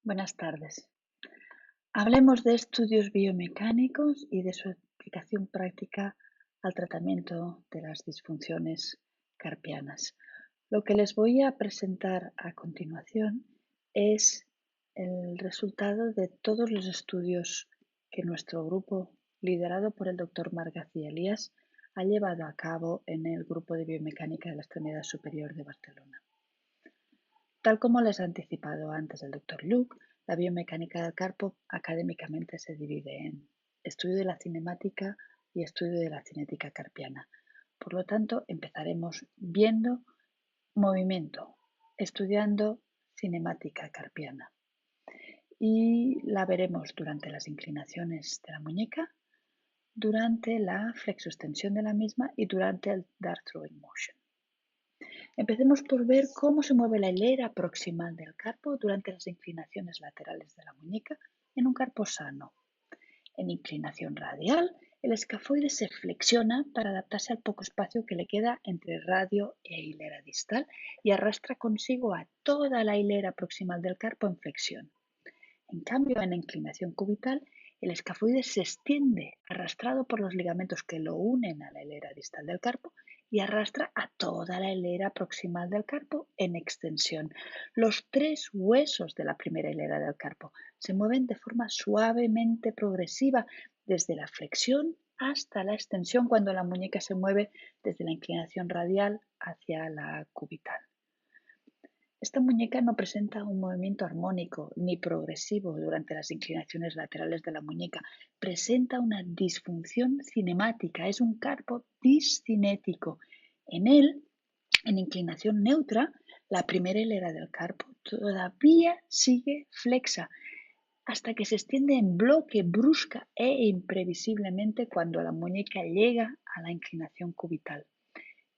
Buenas tardes. Hablemos de estudios biomecánicos y de su aplicación práctica al tratamiento de las disfunciones carpianas. Lo que les voy a presentar a continuación es el resultado de todos los estudios que nuestro grupo, liderado por el doctor Marc García Elías, ha llevado a cabo en el Grupo de Biomecánica de la Extremidad Superior de Barcelona. Tal como les ha anticipado antes el doctor Luke, la biomecánica del carpo académicamente se divide en estudio de la cinemática y estudio de la cinética carpiana. Por lo tanto, empezaremos viendo movimiento, estudiando cinemática carpiana. Y la veremos durante las inclinaciones de la muñeca, durante la flexoextensión de la misma y durante el dart throwing motion. Empecemos por ver cómo se mueve la hilera proximal del carpo durante las inclinaciones laterales de la muñeca en un carpo sano. En inclinación radial, el escafoide se flexiona para adaptarse al poco espacio que le queda entre radio e hilera distal y arrastra consigo a toda la hilera proximal del carpo en flexión. En cambio, en inclinación cubital, el escafoide se extiende, arrastrado por los ligamentos que lo unen a la hilera distal del carpo y arrastra a toda la hilera proximal del carpo en extensión. Los tres huesos de la primera hilera del carpo se mueven de forma suavemente progresiva desde la flexión hasta la extensión cuando la muñeca se mueve desde la inclinación radial hacia la cubital. Esta muñeca no presenta un movimiento armónico ni progresivo durante las inclinaciones laterales de la muñeca. Presenta una disfunción cinemática, es un carpo discinético. En él, en inclinación neutra, la primera hilera del carpo todavía sigue flexa hasta que se extiende en bloque brusca e imprevisiblemente cuando la muñeca llega a la inclinación cubital.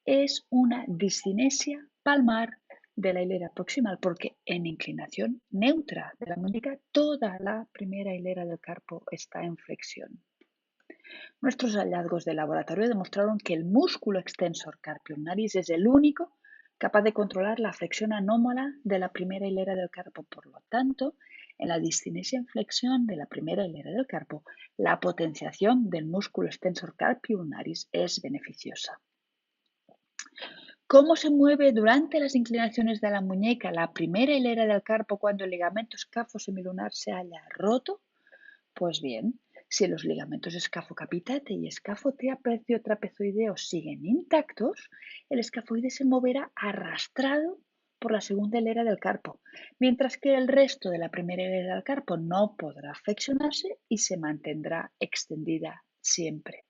Es una discinesia palmar de la hilera proximal porque en inclinación neutra de la muñeca toda la primera hilera del carpo está en flexión. Nuestros hallazgos de laboratorio demostraron que el músculo extensor carpi ulnaris es el único capaz de controlar la flexión anómala de la primera hilera del carpo. Por lo tanto, en la discinesia en flexión de la primera hilera del carpo, la potenciación del músculo extensor carpi ulnaris es beneficiosa. ¿Cómo se mueve durante las inclinaciones de la muñeca la primera hilera del carpo cuando el ligamento escafo-semilunar se haya roto? Pues bien, si los ligamentos escafocapitate y escafotrapezoideo siguen intactos, el escafoide se moverá arrastrado por la segunda hilera del carpo, mientras que el resto de la primera hilera del carpo no podrá flexionarse y se mantendrá extendida siempre.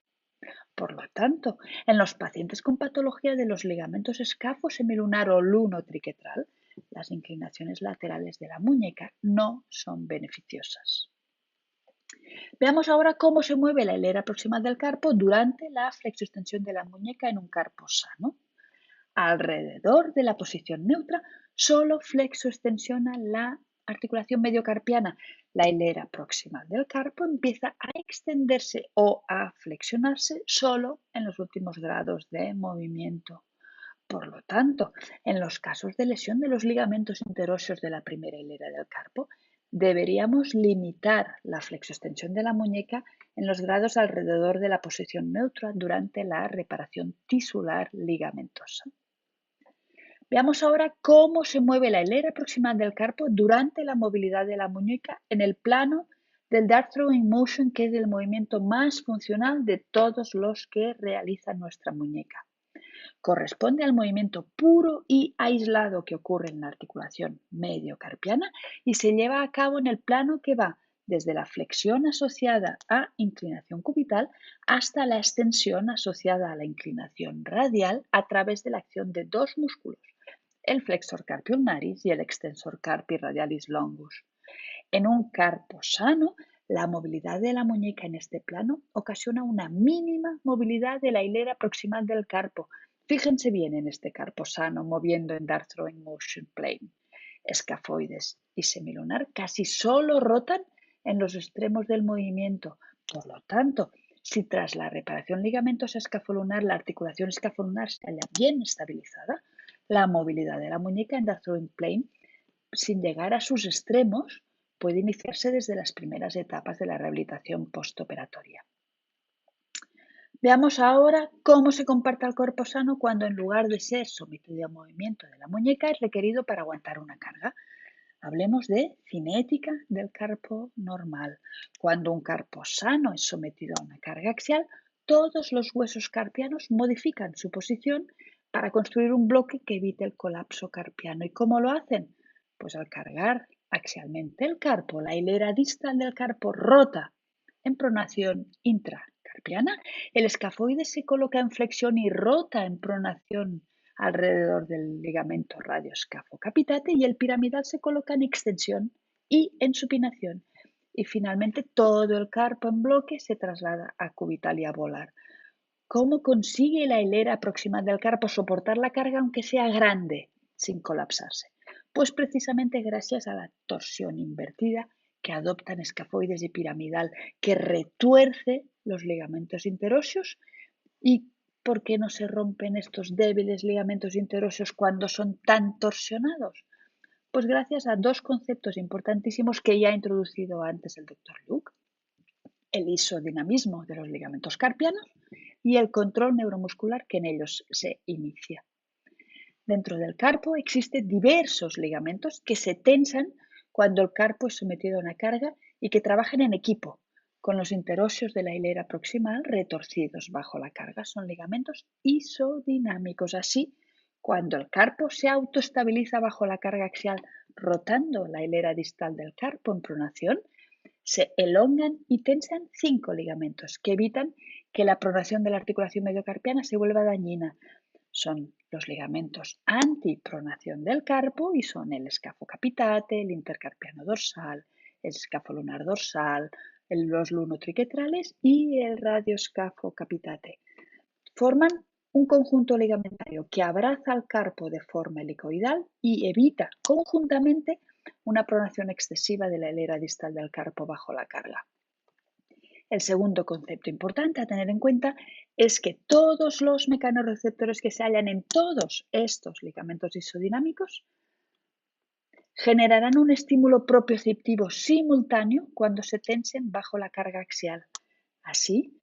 Por lo tanto, en los pacientes con patología de los ligamentos escafo-semilunar o luno-triquetral, las inclinaciones laterales de la muñeca no son beneficiosas. Veamos ahora cómo se mueve la hilera proximal del carpo durante la flexoextensión de la muñeca en un carpo sano. Alrededor de la posición neutra, solo flexoextensiona la articulación mediocarpiana. La hilera proximal del carpo empieza a extenderse o a flexionarse solo en los últimos grados de movimiento. Por lo tanto, en los casos de lesión de los ligamentos interóseos de la primera hilera del carpo, deberíamos limitar la flexoextensión de la muñeca en los grados alrededor de la posición neutra durante la reparación tisular ligamentosa. Veamos ahora cómo se mueve la hilera proximal del carpo durante la movilidad de la muñeca en el plano del dart throwing motion, que es el movimiento más funcional de todos los que realiza nuestra muñeca. Corresponde al movimiento puro y aislado que ocurre en la articulación mediocarpiana y se lleva a cabo en el plano que va desde la flexión asociada a inclinación cubital hasta la extensión asociada a la inclinación radial a través de la acción de dos músculos, el flexor carpi ulnaris y el extensor carpi radialis longus. En un carpo sano, la movilidad de la muñeca en este plano ocasiona una mínima movilidad de la hilera proximal del carpo. Fíjense bien en este carpo sano moviendo en dart throwing motion plane. Escafoides y semilunar casi solo rotan en los extremos del movimiento. Por lo tanto, si tras la reparación ligamentosa escafolunar la articulación escafolunar se halla bien estabilizada, la movilidad de la muñeca en dart throwing plane, sin llegar a sus extremos, puede iniciarse desde las primeras etapas de la rehabilitación postoperatoria. Veamos ahora cómo se comporta el cuerpo sano cuando en lugar de ser sometido a movimiento de la muñeca es requerido para aguantar una carga. Hablemos de cinética del carpo normal. Cuando un carpo sano es sometido a una carga axial, todos los huesos carpianos modifican su posición para construir un bloque que evite el colapso carpiano. ¿Y cómo lo hacen? Pues al cargar axialmente el carpo, la hilera distal del carpo rota en pronación intracarpiana, el escafoide se coloca en flexión y rota en pronación alrededor del ligamento radioescafocapitate y el piramidal se coloca en extensión y en supinación. Y finalmente todo el carpo en bloque se traslada a cubital y a volar. ¿Cómo consigue la hilera proximal del carpo soportar la carga aunque sea grande sin colapsarse? Pues precisamente gracias a la torsión invertida que adoptan escafoides y piramidal, que retuerce los ligamentos interóseos. ¿Y por qué no se rompen estos débiles ligamentos interóseos cuando son tan torsionados? Pues gracias a dos conceptos importantísimos que ya ha introducido antes el doctor Luke: el isodinamismo de los ligamentos carpianos y el control neuromuscular que en ellos se inicia. Dentro del carpo existen diversos ligamentos que se tensan cuando el carpo es sometido a una carga y que trabajan en equipo, con los interóseos de la hilera proximal retorcidos bajo la carga. Son ligamentos isodinámicos. Así, cuando el carpo se autoestabiliza bajo la carga axial, rotando la hilera distal del carpo en pronación, se elongan y tensan 5 ligamentos que evitan que la pronación de la articulación mediocarpiana se vuelva dañina. Son los ligamentos antipronación del carpo y son el escafocapitate, el intercarpiano dorsal, el escafolunar dorsal, los lunotriquetrales y el radioescafocapitate. Forman un conjunto ligamentario que abraza al carpo de forma helicoidal y evita conjuntamente una pronación excesiva de la hilera distal del carpo bajo la carga. El segundo concepto importante a tener en cuenta es que todos los mecanorreceptores que se hallan en todos estos ligamentos isodinámicos generarán un estímulo propioceptivo simultáneo cuando se tensen bajo la carga axial. Así,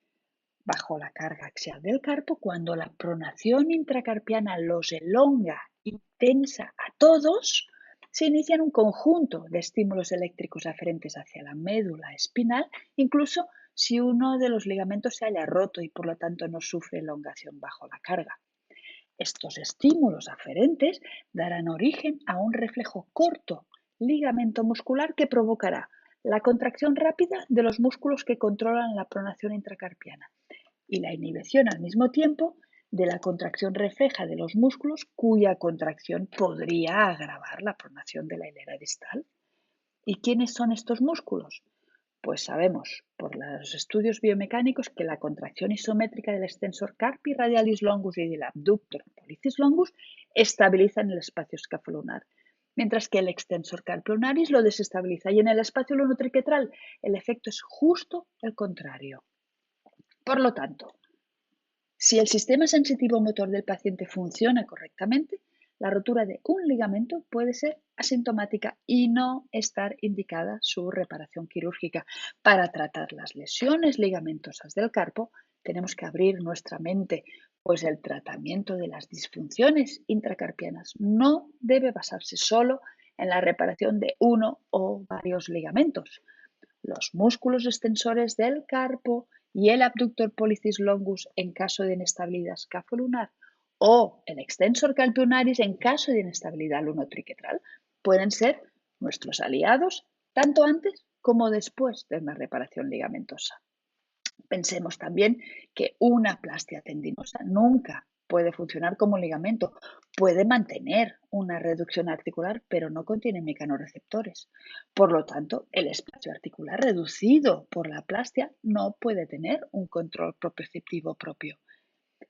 bajo la carga axial del carpo, cuando la pronación intracarpiana los elonga y tensa a todos, se inician un conjunto de estímulos eléctricos aferentes hacia la médula espinal, incluso si uno de los ligamentos se haya roto y por lo tanto no sufre elongación bajo la carga. Estos estímulos aferentes darán origen a un reflejo corto, ligamento muscular, que provocará la contracción rápida de los músculos que controlan la pronación intracarpiana y la inhibición al mismo tiempo de la contracción refleja de los músculos, cuya contracción podría agravar la pronación de la hilera distal. ¿Y quiénes son estos músculos? Pues sabemos por los estudios biomecánicos que la contracción isométrica del extensor carpi radialis longus y del abductor pollicis longus estabilizan el espacio escafolunar, mientras que el extensor carpi ulnaris lo desestabiliza, y en el espacio lunotriquetral el efecto es justo el contrario. Por lo tanto, si el sistema sensitivo motor del paciente funciona correctamente, la rotura de un ligamento puede ser asintomática y no estar indicada su reparación quirúrgica. Para tratar las lesiones ligamentosas del carpo, tenemos que abrir nuestra mente, pues el tratamiento de las disfunciones intracarpianas no debe basarse solo en la reparación de uno o varios ligamentos. Los músculos extensores del carpo y el abductor pollicis longus en caso de inestabilidad escafolunar o el extensor carpi ulnaris en caso de inestabilidad lunotriquetral pueden ser nuestros aliados tanto antes como después de una reparación ligamentosa. Pensemos también que una plastia tendinosa nunca puede funcionar como ligamento. Puede mantener una reducción articular, pero no contiene mecanorreceptores. Por lo tanto, el espacio articular reducido por la plastia no puede tener un control propioceptivo propio.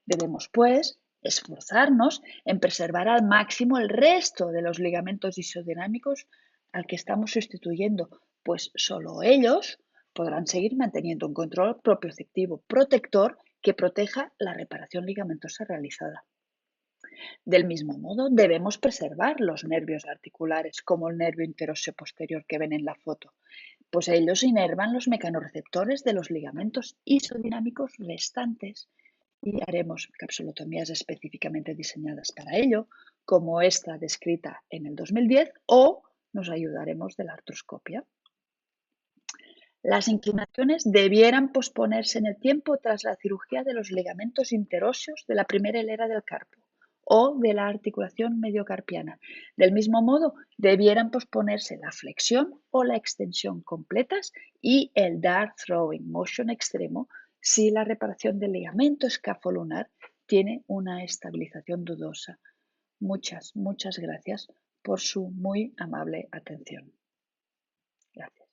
Debemos, pues, esforzarnos en preservar al máximo el resto de los ligamentos isodinámicos al que estamos sustituyendo, pues solo ellos podrán seguir manteniendo un control propioceptivo protector que proteja la reparación ligamentosa realizada. Del mismo modo, debemos preservar los nervios articulares, como el nervio interóseo posterior que ven en la foto, pues ellos inervan los mecanorreceptores de los ligamentos isodinámicos restantes y haremos capsulotomías específicamente diseñadas para ello, como esta descrita en el 2010, o nos ayudaremos de la artroscopia. Las inclinaciones debieran posponerse en el tiempo tras la cirugía de los ligamentos interóseos de la primera hilera del carpo o de la articulación mediocarpiana. Del mismo modo, debieran posponerse la flexión o la extensión completas y el dart throwing motion extremo si la reparación del ligamento escafolunar tiene una estabilización dudosa. Muchas gracias por su muy amable atención. Gracias.